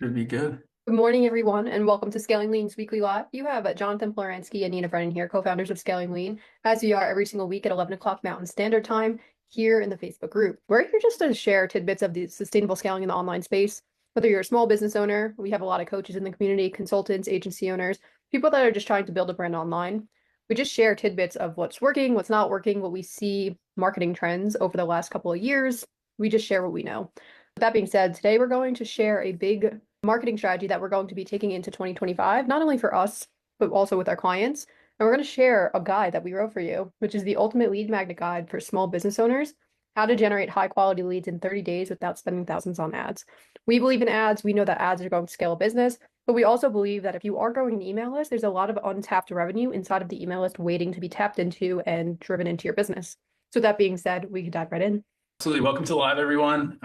Should be good. Good morning, everyone, and welcome to Scaling Lean's Weekly Live. You have Jonathan Ploransky and Nina Brennan here, co-founders of Scaling Lean, as we are every single week at 11 o'clock Mountain Standard Time here in the Facebook group. We're here just to share tidbits of the sustainable scaling in the online space. Whether you're a small business owner, we have a lot of coaches in the community, consultants, agency owners, people that are just trying to build a brand online. We just share tidbits of what's working, what's not working, what we see marketing trends over the last couple of years. We just share what we know. With that being said, today we're going to share a big marketing strategy that we're going to be taking into 2025, not only for us, but also with our clients. And we're going to share a guide that we wrote for you, which is the ultimate lead magnet guide for small business owners, how to generate high quality leads in 30 days without spending thousands on ads. We believe in ads. We know that ads are going to scale a business, but we also believe that if you are growing an email list, there's a lot of untapped revenue inside of the email list waiting to be tapped into and driven into your business. So that being said, we can dive right in. Absolutely. Welcome to live, everyone.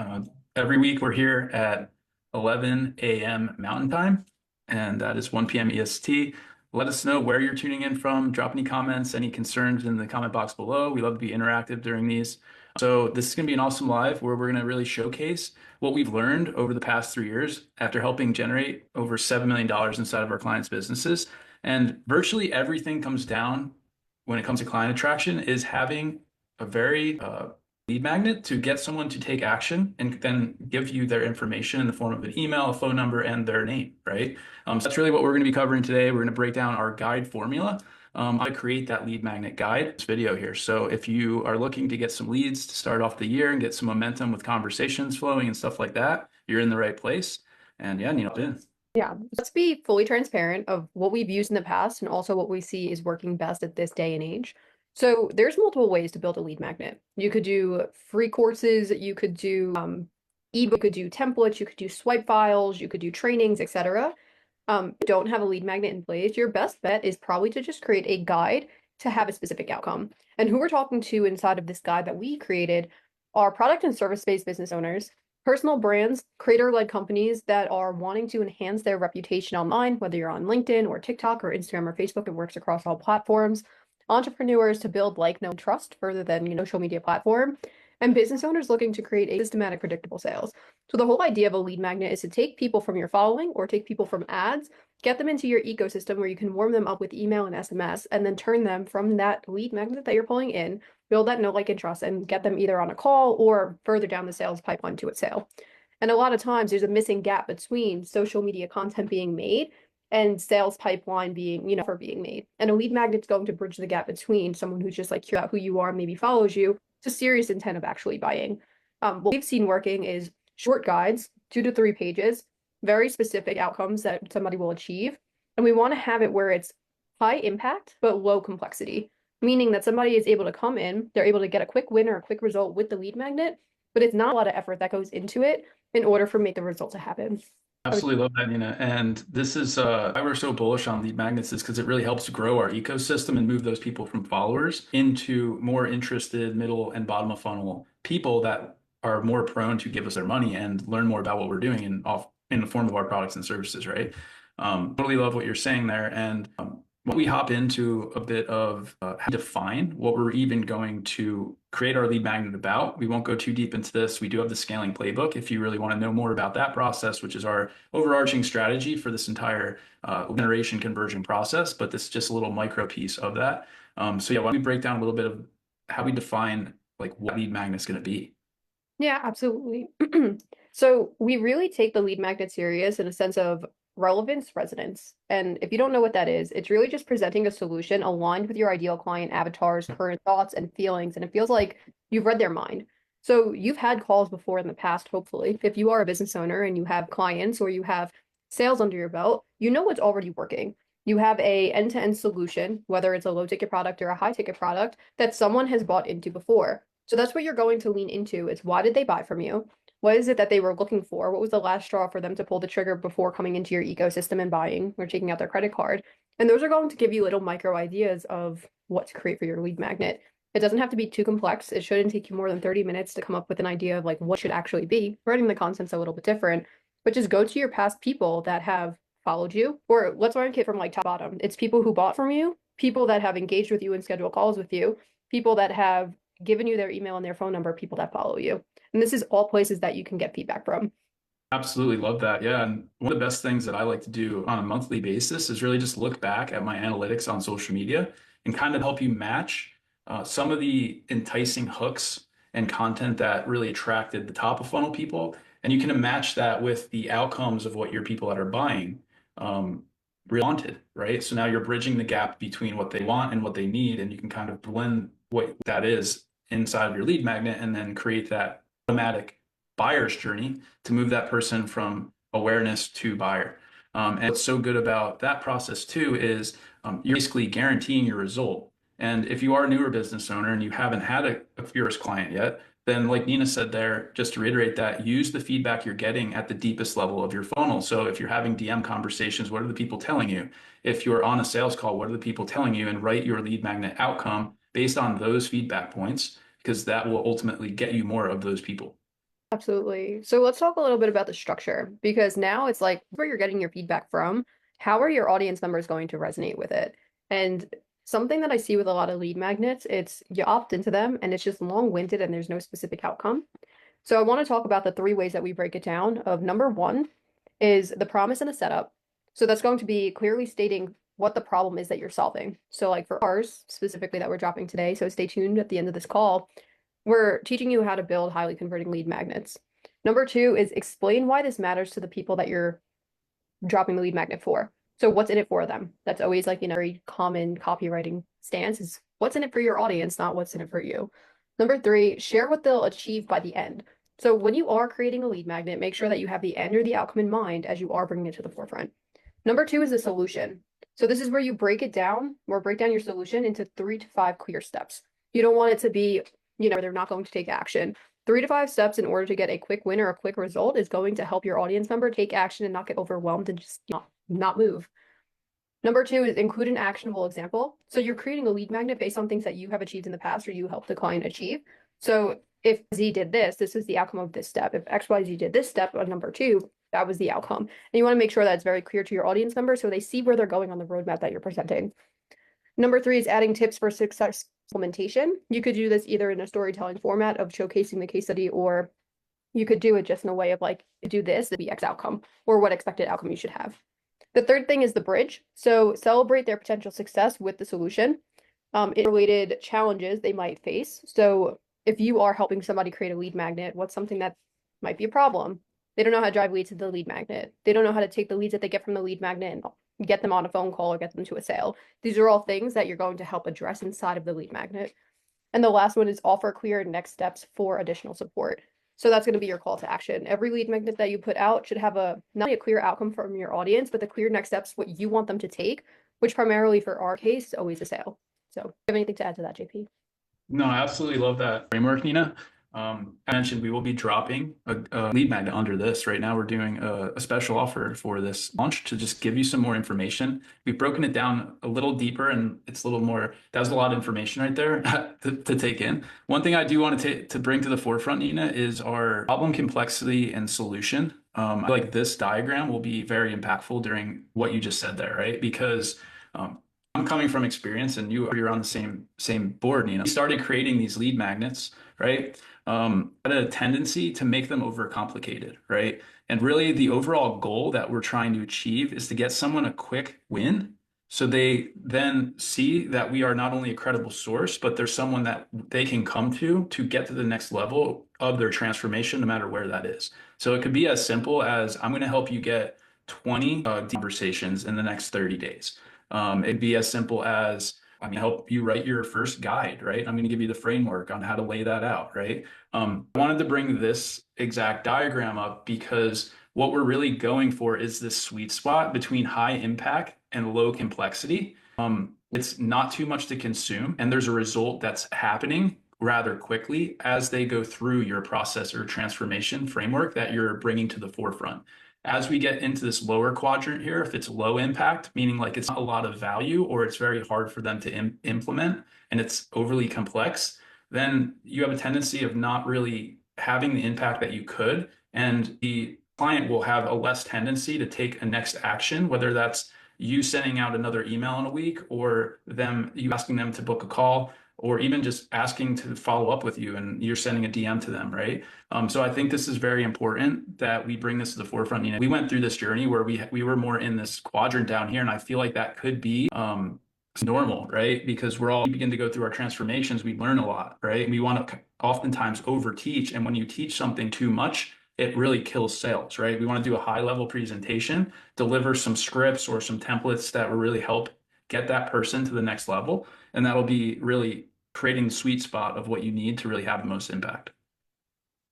Every week we're here at 11 a.m. Mountain Time, and that is 1 p.m. EST. Let us know where you're tuning in from. Drop any comments, any concerns in the comment box below. We love to be interactive during these. So this is going to be an awesome live where we're going to really showcase what we've learned over the past 3 years after helping generate over $7 million inside of our clients' businesses. And virtually everything comes down when it comes to client attraction is having a very lead magnet to get someone to take action and then give you their information in the form of an email, a phone number, and their name, right? So that's really what we're going to be covering today. We're going to break down our guide formula, how to create that lead magnet guide, this video here. So if you are looking to get some leads to start off the year and get some momentum with conversations flowing and stuff like that, you're in the right place. And yeah, in. Yeah, let's be fully transparent of what we've used in the past and also what we see is working best at this day and age. So there's multiple ways to build a lead magnet. You could do free courses, you could do ebook, you could do templates, you could do swipe files, you could do trainings, etc. Don't have a lead magnet in place, your best bet is probably to just create a guide to have a specific outcome. And who we're talking to inside of this guide that we created are product and service-based business owners, personal brands, creator-led companies that are wanting to enhance their reputation online, whether you're on LinkedIn or TikTok or Instagram or Facebook, it works across all platforms. Entrepreneurs to build like, know, trust further than social media platform, and business owners looking to create a systematic, predictable sales. So the whole idea of a lead magnet is to take people from your following or take people from ads, get them into your ecosystem where you can warm them up with email and SMS, and then turn them from that lead magnet that you're pulling in, build that know, like, and trust, and get them either on a call or further down the sales pipeline to a sale. And a lot of times there's a missing gap between social media content being made and sales pipeline being, for being made. And a lead magnet's going to bridge the gap between someone who's just like curious about who you are, maybe follows you, to serious intent of actually buying. What we've seen working is short guides, 2 to 3 pages, very specific outcomes that somebody will achieve. And we want to have it where it's high impact, but low complexity, meaning that somebody is able to come in, they're able to get a quick win or a quick result with the lead magnet, but it's not a lot of effort that goes into it in order for make the result to happen. Absolutely love that, Nina. And this is why we're so bullish on lead magnets is because it really helps grow our ecosystem and move those people from followers into more interested middle and bottom of funnel people that are more prone to give us their money and learn more about what we're doing in the form of our products and services, right? Totally love what you're saying there. And when we hop into a bit of how to define what we're even going to create our lead magnet about, we won't go too deep into this. We do have the scaling playbook if you really want to know more about that process, which is our overarching strategy for this entire generation conversion process. But this is just a little micro piece of that. So yeah, why don't we break down a little bit of how we define like what lead magnet is going to be? Yeah, absolutely. So we really take the lead magnet serious in a sense of relevance resonance. And if you don't know what that is, it's really just presenting a solution aligned with your ideal client avatar's current thoughts and feelings. And it feels like you've read their mind. So you've had calls before in the past, hopefully. If you are a business owner and you have clients or you have sales under your belt, you know what's already working. You have a end-to-end solution, whether it's a low ticket product or a high ticket product that someone has bought into before. So that's what you're going to lean into is why did they buy from you? What is it that they were looking for? What was the last straw for them to pull the trigger before coming into your ecosystem and buying or taking out their credit card? And those are going to give you little micro ideas of what to create for your lead magnet. It doesn't have to be too complex. It shouldn't take you more than 30 minutes to come up with an idea of like what should actually be. Writing the content's a little bit different, but just go to your past people that have followed you, or let's rank it from like top bottom. It's people who bought from you, people that have engaged with you and scheduled calls with you, people that have given you their email and their phone number, people that follow you. And this is all places that you can get feedback from. Absolutely love that. Yeah. And one of the best things that I like to do on a monthly basis is really just look back at my analytics on social media and kind of help you match some of the enticing hooks and content that really attracted the top of funnel people. And you can match that with the outcomes of what your people that are buying really wanted, right? So now you're bridging the gap between what they want and what they need, and you can kind of blend what that is inside of your lead magnet and then create that automatic buyer's journey to move that person from awareness to buyer. And what's so good about that process too is you're basically guaranteeing your result. And if you are a newer business owner and you haven't had a first client yet, then like Nina said there, just to reiterate that, use the feedback you're getting at the deepest level of your funnel. So if you're having DM conversations, what are the people telling you? If you're on a sales call, what are the people telling you? And write your lead magnet outcome based on those feedback points, because that will ultimately get you more of those people. Absolutely. So let's talk a little bit about the structure because now it's like where you're getting your feedback from, how are your audience members going to resonate with it? And something that I see with a lot of lead magnets, it's you opt into them and it's just long-winded and there's no specific outcome. So I want to talk about the three ways that we break it down of number one is the promise and the setup. So that's going to be clearly stating what the problem is that you're solving. So like for ours specifically that we're dropping today, so stay tuned at the end of this call. We're teaching you how to build highly converting lead magnets. Number two is explain why this matters to the people that you're dropping the lead magnet for. So what's in it for them? That's always like, very common copywriting stance is what's in it for your audience, not what's in it for you. Number three, share what they'll achieve by the end. So when you are creating a lead magnet, make sure that you have the end or the outcome in mind as you are bringing it to the forefront. Number two is the solution. So this is where you break it down or break down your solution into 3 to 5 clear steps. You don't want it to be they're not going to take action. 3 to 5 steps in order to get a quick win or a quick result is going to help your audience member take action and not get overwhelmed and just not move. Number two is include an actionable example. So you're creating a lead magnet based on things that you have achieved in the past or you helped the client achieve. So if Z did this, this is the outcome of this step. If XYZ did this step on number two, that was the outcome. And you want to make sure that it's very clear to your audience member so they see where they're going on the roadmap that you're presenting. Number three is adding tips for success implementation. You could do this either in a storytelling format of showcasing the case study, or you could do it just in a way of like, do this, the X outcome, or what expected outcome you should have. The third thing is the bridge. So celebrate their potential success with the solution. Related challenges they might face. So if you are helping somebody create a lead magnet, what's something that might be a problem? They don't know how to drive leads to the lead magnet. They don't know how to take the leads that they get from the lead magnet and get them on a phone call or get them to a sale. These are all things that you're going to help address inside of the lead magnet. And the last one is offer clear next steps for additional support. So that's going to be your call to action. Every lead magnet that you put out should have not only a clear outcome from your audience, but the clear next steps, what you want them to take, which primarily for our case is always a sale. So do you have anything to add to that, JP? No, I absolutely love that framework, Nina. I mentioned we will be dropping a lead magnet under this. Right now, we're doing a special offer for this launch to just give you some more information. We've broken it down a little deeper, and it's a little more. That was a lot of information right there to take in. One thing I do want to bring to the forefront, Nina, is our problem complexity and solution. I feel like this diagram will be very impactful during what you just said there, right? Because I'm coming from experience, and you're on the same board. We started creating these lead magnets, right? Had a tendency to make them overcomplicated, right? And really, the overall goal that we're trying to achieve is to get someone a quick win, so they then see that we are not only a credible source, but there's someone that they can come to get to the next level of their transformation, no matter where that is. So it could be as simple as I'm going to help you get 20 conversations in the next 30 days. It'd be as simple as I'm going to help you write your first guide, right? I'm going to give you the framework on how to lay that out, right? I wanted to bring this exact diagram up because what we're really going for is this sweet spot between high impact and low complexity. It's not too much to consume, and there's a result that's happening rather quickly as they go through your process or transformation framework that you're bringing to the forefront. As we get into this lower quadrant here, if it's low impact, meaning like it's not a lot of value or it's very hard for them to implement and it's overly complex, then you have a tendency of not really having the impact that you could. And the client will have a less tendency to take a next action, whether that's you sending out another email in a week or you asking them to book a call or even just asking to follow up with you and you're sending a DM to them, right? So I think this is very important that we bring this to the forefront. We went through this journey where we were more in this quadrant down here, and I feel like that could be normal, right? Because we begin to go through our transformations, we learn a lot, right? We want to oftentimes over teach, and when you teach something too much, it really kills sales, right? We want to do a high level presentation, deliver some scripts or some templates that will really help get that person to the next level, and that'll be really creating the sweet spot of what you need to really have the most impact.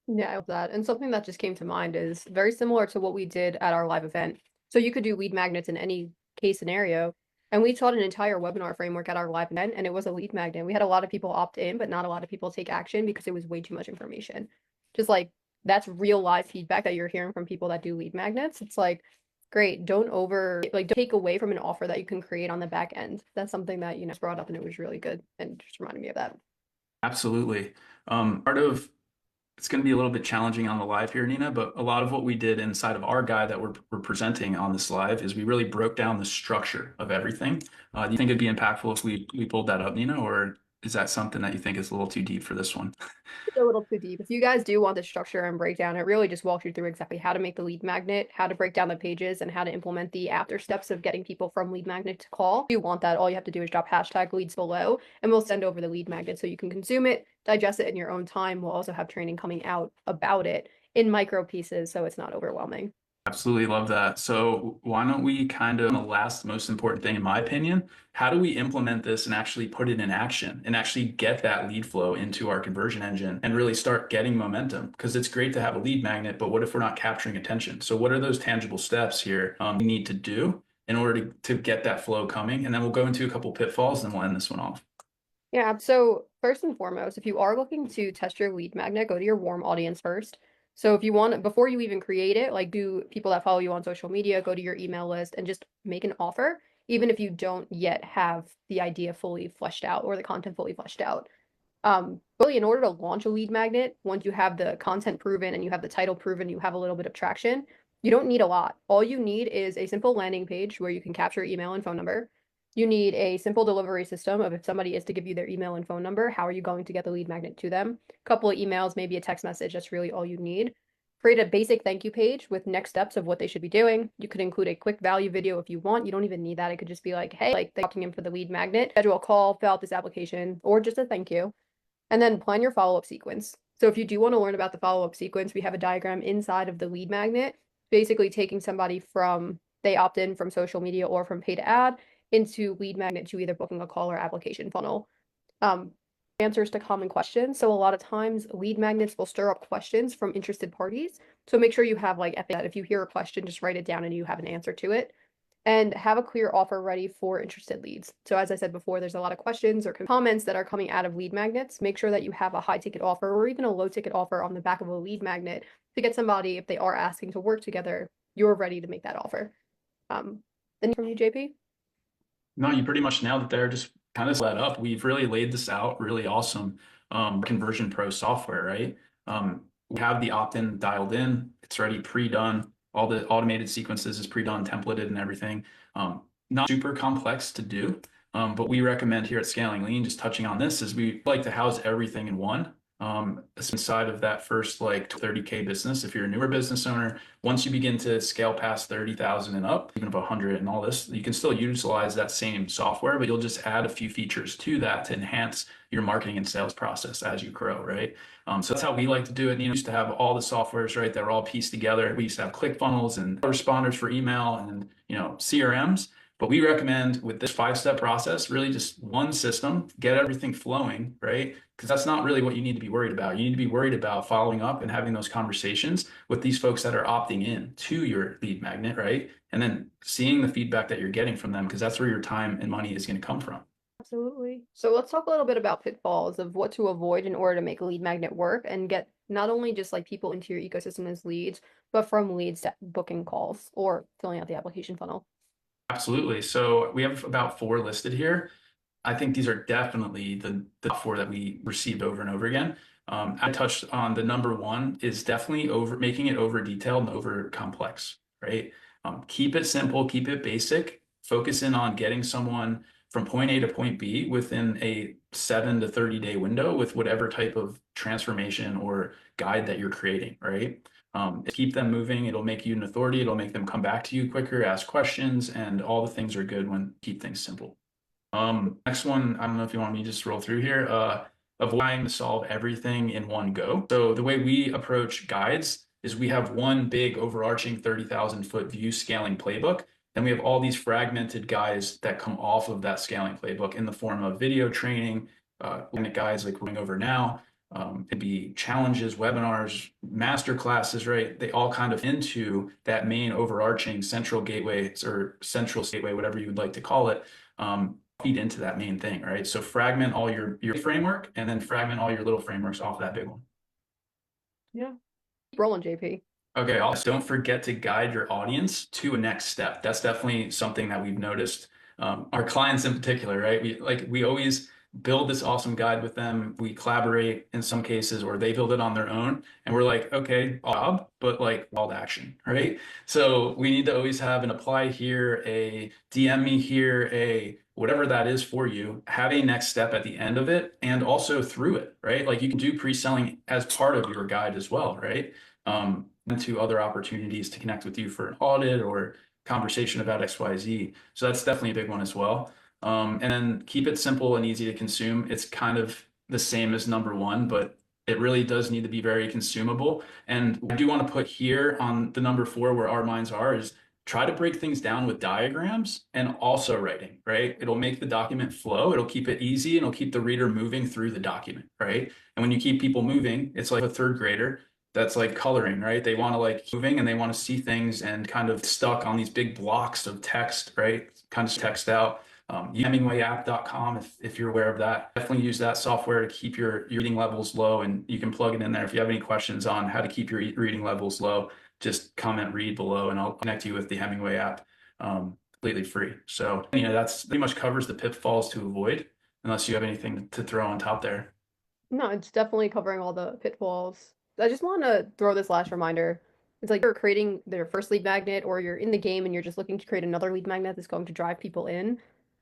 Yeah, I love that. And something that just came to mind is very similar to what we did at our live event. So you could do lead magnets in any case scenario. And we taught an entire webinar framework at our live event, and it was a lead magnet. We had a lot of people opt in, but not a lot of people take action because it was way too much information. Just like that's real live feedback that you're hearing from people that do lead magnets. It's like, great, don't take away from an offer that you can create on the back end. That's something that, brought up and it was really good and just reminded me of that. Absolutely. Part of it's going to be a little bit challenging on the live here, Nina, but a lot of what we did inside of our guide that we're presenting on this live is we really broke down the structure of everything. Do you think it'd be impactful if we pulled that up, Nina, or is that something that you think is a little too deep for this one? A little too deep. If you guys do want the structure and breakdown, it really just walks you through exactly how to make the lead magnet, how to break down the pages, and how to implement the after steps of getting people from lead magnet to call. If you want that, all you have to do is drop hashtag leads below, and we'll send over the lead magnet so you can consume it, digest it in your own time. We'll also have training coming out about it in micro pieces so it's not overwhelming. Absolutely love that. So why don't we kind of, the last most important thing, in my opinion, how do we implement this and actually put it in action and actually get that lead flow into our conversion engine and really start getting momentum? Because it's great to have a lead magnet, but what if we're not capturing attention? So what are those tangible steps here we need to do in order to get that flow coming? And then we'll go into a couple pitfalls and we'll end this one off. Yeah, so first and foremost, if you are looking to test your lead magnet, go to your warm audience first. So if you want, before you even create it, like do people that follow you on social media, go to your email list and just make an offer, even if you don't yet have the idea fully fleshed out or the content fully fleshed out. Really, in order to launch a lead magnet, once you have the content proven and you have the title proven, you have a little bit of traction, you don't need a lot. All you need is a simple landing page where you can capture email and phone number. You need a simple delivery system of if somebody is to give you their email and phone number, how are you going to get the lead magnet to them? A couple of emails, maybe a text message. That's really all you need. Create a basic thank you page with next steps of what they should be doing. You could include a quick value video if you want. You don't even need that. It could just be like, hey, like thanking him for the lead magnet, schedule a call, fill out this application, or just a thank you. And then plan your follow-up sequence. So if you do want to learn about the follow-up sequence, we have a diagram inside of the lead magnet, basically taking somebody from they opt in from social media or from paid ad into lead magnet to either booking a call or application funnel. Answers to common questions. So a lot of times lead magnets will stir up questions from interested parties. So make sure you have like that if you hear a question, just write it down and you have an answer to it. And have a clear offer ready for interested leads. So as I said before, there's a lot of questions or comments that are coming out of lead magnets. Make sure that you have a high ticket offer or even a low ticket offer on the back of a lead magnet to get somebody, if they are asking to work together, you're ready to make that offer. Then from you, JP? No, you pretty much nailed it there. Just kind of let up. We've really laid this out, really awesome Conversion Pro software, right? We have the opt-in dialed in. It's already pre-done. All the automated sequences is pre-done, templated and everything. Not super complex to do, but we recommend here at Scaling Lean, just touching on this, is we like to house everything in one. Inside of that first like 30K business, if you're a newer business owner, once you begin to scale past 30,000 and up, even of 100 and all this, you can still utilize that same software, but you'll just add a few features to that to enhance your marketing and sales process as you grow, right? So that's how we like to do it. You used to have all the softwares, right, that were all pieced together. We used to have ClickFunnels and responders for email and CRMs. But we recommend with this 5-step process, really just one system, get everything flowing, right? Because that's not really what you need to be worried about. You need to be worried about following up and having those conversations with these folks that are opting in to your lead magnet, right? And then seeing the feedback that you're getting from them, because that's where your time and money is going to come from. Absolutely. So let's talk a little bit about pitfalls of what to avoid in order to make a lead magnet work and get not only just like people into your ecosystem as leads, but from leads to booking calls or filling out the application funnel. Absolutely. So we have about 4 listed here. I think these are definitely the 4 that we received over and over again. I touched on the number 1 is definitely making it over detailed and over complex, right? Keep it simple, keep it basic, focus in on getting someone from point A to point B within a 7 to 30 day window with whatever type of transformation or guide that you're creating, right? Keep them moving. It'll make you an authority. It'll make them come back to you quicker, ask questions, and all the things are good when keep things simple. Next one, I don't know if you want me to just roll through here. Avoiding to solve everything in one go. So the way we approach guides is we have one big overarching 30,000 foot view scaling playbook. Then we have all these fragmented guides that come off of that scaling playbook in the form of video training, guides like we're going over now. It'd be challenges, webinars, master classes, right? They all kind of into that main overarching central gateway or central gateway, whatever you would like to call it, feed into that main thing, right? So fragment all your framework and then fragment all your little frameworks off that big one. Yeah. Keep rolling, JP. Okay, also don't forget to guide your audience to a next step. That's definitely something that we've noticed. Our clients in particular, right? We always build this awesome guide with them. We collaborate in some cases, or they build it on their own. And we're like, okay, Bob, but like call to action, right? So we need to always have an apply here, a DM me here, a whatever that is for you, have a next step at the end of it and also through it, right? Like you can do pre-selling as part of your guide as well, right? Into other opportunities to connect with you for an audit or conversation about XYZ. So that's definitely a big one as well. And then keep it simple and easy to consume. It's kind of the same as number one, but it really does need to be very consumable. And I do want to put here on the number 4 where our minds are is try to break things down with diagrams and also writing, right? It'll make the document flow. It'll keep it easy and it'll keep the reader moving through the document, right? And when you keep people moving, it's like a third grader that's like coloring, right? They want to like moving and they want to see things and kind of stuck on these big blocks of text, right? Kind of text out. HemingwayApp.com, if you're aware of that. Definitely use that software to keep your reading levels low, and you can plug it in there. If you have any questions on how to keep your reading levels low, just comment read below and I'll connect you with the Hemingway app completely free. So, that's pretty much covers the pitfalls to avoid, unless you have anything to throw on top there. No, it's definitely covering all the pitfalls. I just want to throw this last reminder. It's like you're creating their first lead magnet or you're in the game and you're just looking to create another lead magnet that's going to drive people in.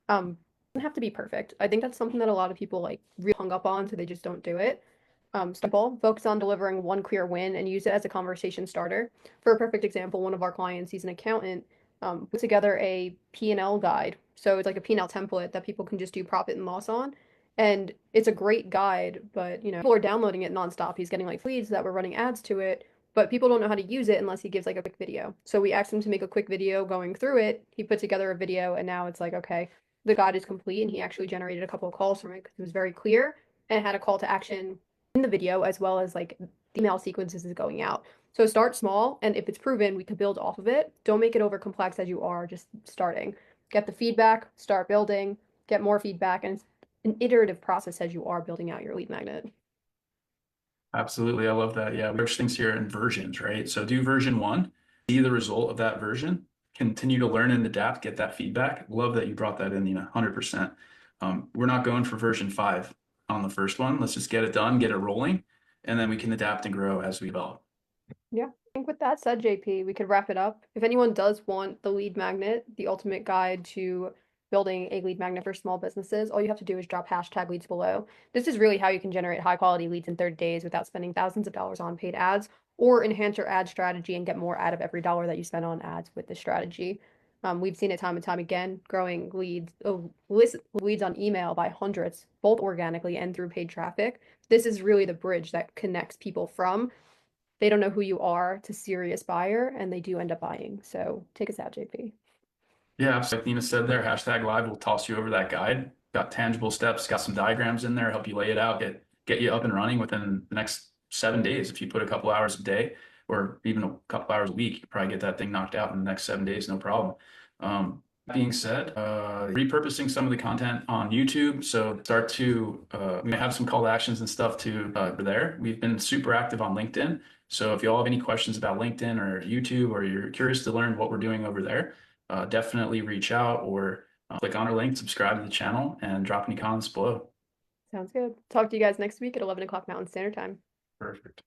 Doesn't have to be perfect. I think that's something that a lot of people like really hung up on, so they just don't do it. Simple, focus on delivering one clear win and use it as a conversation starter. For a perfect example, one of our clients, he's an accountant, put together a P&L guide. So it's like a P&L template that people can just do profit and loss on. And it's a great guide, but people are downloading it nonstop. He's getting like leads that were running ads to it, but people don't know how to use it unless he gives like a quick video. So we asked him to make a quick video going through it. He put together a video and now it's like, okay, the guide is complete, and he actually generated a couple of calls from it because it was very clear and had a call to action in the video as well as like email sequences is going out. So start small, and if it's proven, we could build off of it. Don't make it over complex as you are just starting. Get the feedback, start building, get more feedback, and it's an iterative process as you are building out your lead magnet. Absolutely. I love that. Yeah. We approach things here in versions, right? So do version 1, see the result of that version, continue to learn and adapt, get that feedback. Love that you brought that in, 100%. We're not going for version 5 on the first one. Let's just get it done, get it rolling, and then we can adapt and grow as we develop. Yeah. I think with that said, JP, we could wrap it up. If anyone does want the lead magnet, the ultimate guide to building a lead magnet for small businesses, all you have to do is drop #leads below. This is really how you can generate high quality leads in 30 days without spending thousands of dollars on paid ads, or enhance your ad strategy and get more out of every dollar that you spend on ads with this strategy. We've seen it time and time again, growing leads on email by hundreds, both organically and through paid traffic. This is really the bridge that connects people from they don't know who you are to serious buyer, and they do end up buying. So take us out, JP. Yeah, absolutely. Like Nina said there, #live will toss you over that guide. Got tangible steps, got some diagrams in there, help you lay it out, get you up and running within the next 7 days. If you put a couple hours a day or even a couple hours a week, you can probably get that thing knocked out in the next 7 days, no problem. That being said, repurposing some of the content on YouTube. So we have some call to actions and stuff to there. We've been super active on LinkedIn. So if you all have any questions about LinkedIn or YouTube, or you're curious to learn what we're doing over there, definitely reach out or click on our link, subscribe to the channel, and drop any comments below. Sounds good. Talk to you guys next week at 11 o'clock Mountain Standard Time. Perfect.